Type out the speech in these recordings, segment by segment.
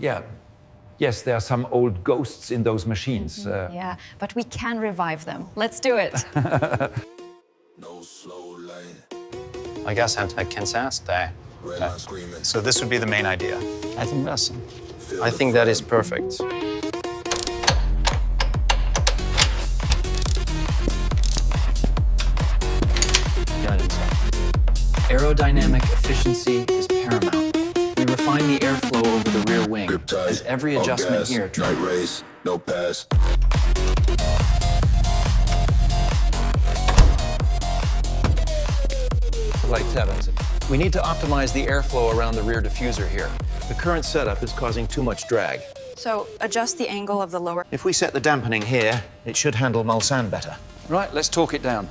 Yeah. Yes, there are some old ghosts in those machines. Yeah, but we can revive them. Let's do it. I guess I'm at Kansas Day. Okay. So this would be the main idea. I think that's. I think that is perfect. Aerodynamic efficiency is paramount. We refine the airflow over the rear wing, as every adjustment here Night race, no pass. Like that. We need to optimize the airflow around the rear diffuser here. The current setup is causing too much drag. So adjust the angle of the lower. If we set the dampening here, it should handle Mulsanne better. Right, let's talk it down.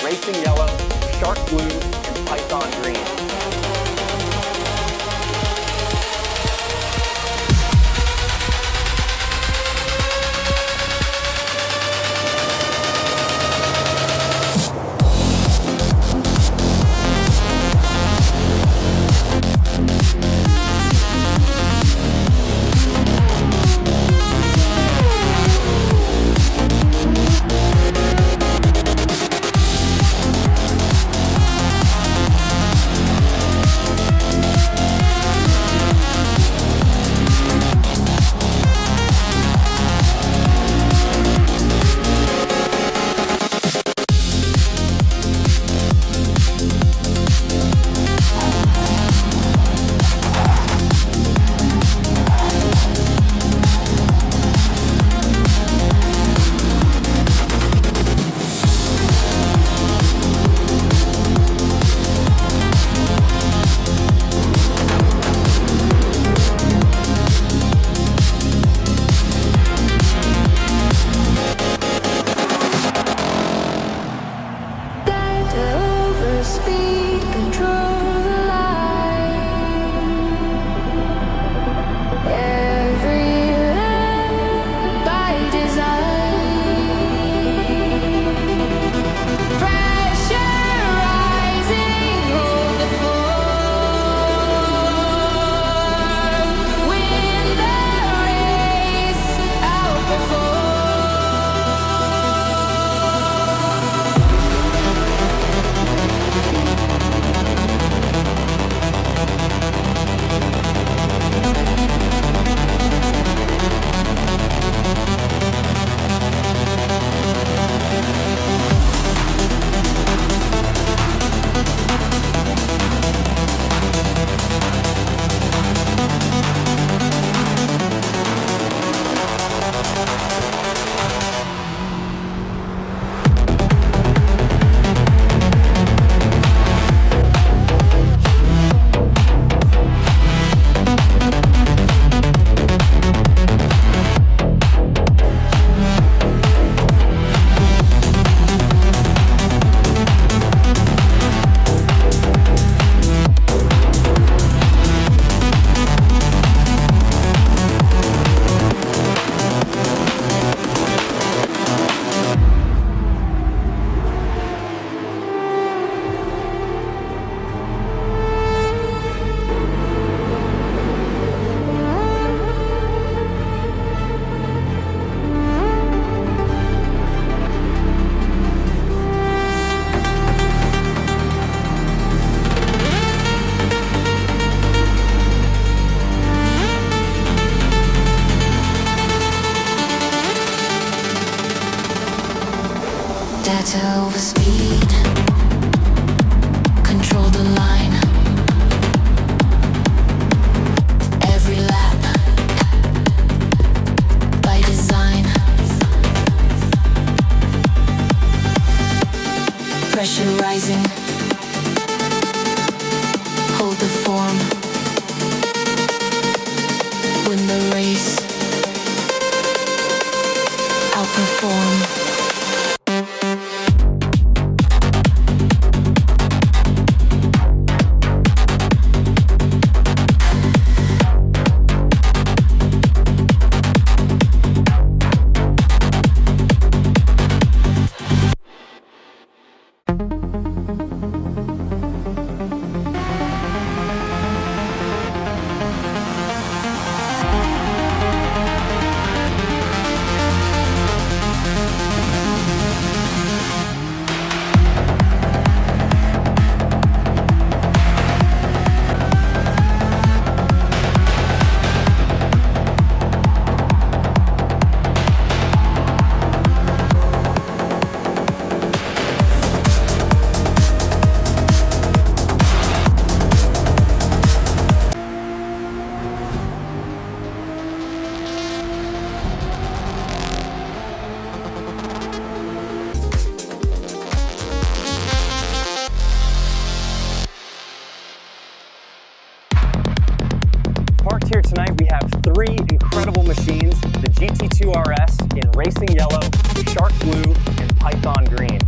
Racing Yellow, Shark Blue, and Python Green. Data over speed. Control the line. Every lap by design. Pressure rising. Hold the form. Win the race. Outperform. Parked here tonight, we have three incredible machines: the GT2 RS in racing yellow, shark blue, and python green.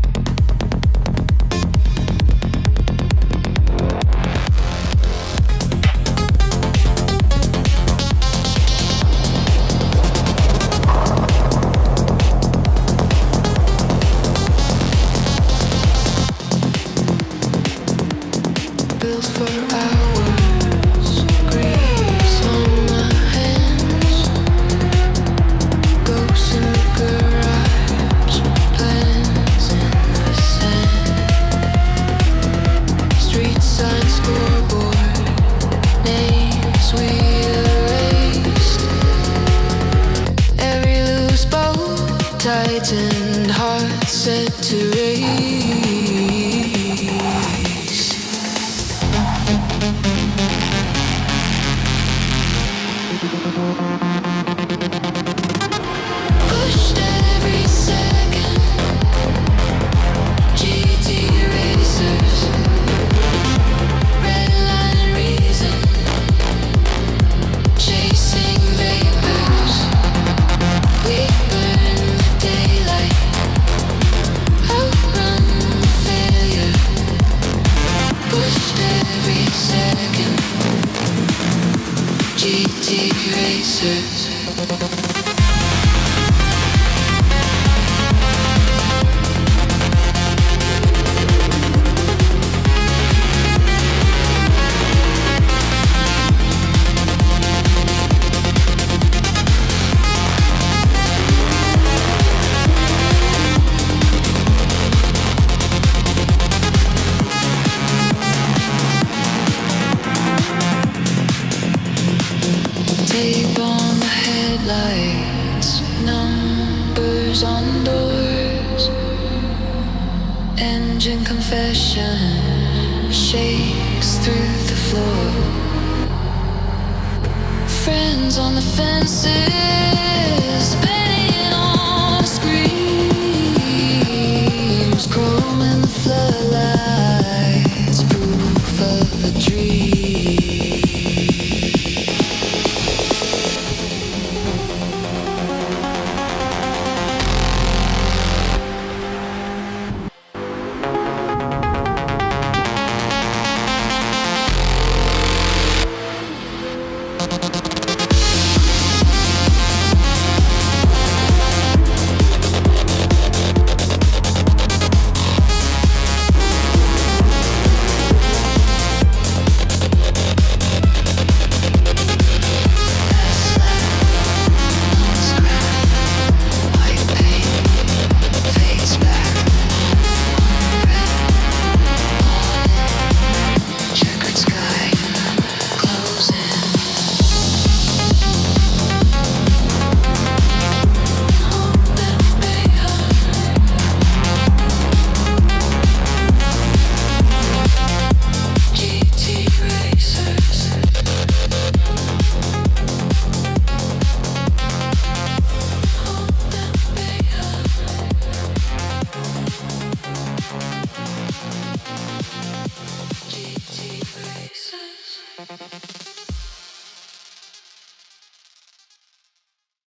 Built for hours, grease on my hands, ghosts in the garage, plans in the sand, street sign scoreboard, names we erased, every loose bow tightened, heart set to race. Pushed every second, GT racers, red line and reason, chasing vapors, we burn the daylight, outrun failure, pushed every second, GT racers. Tape on the headlights, numbers on doors, engine confession shakes through the floor. Friends on the fences, betting on screams, chrome in the floodlights, proof of a dream. Thank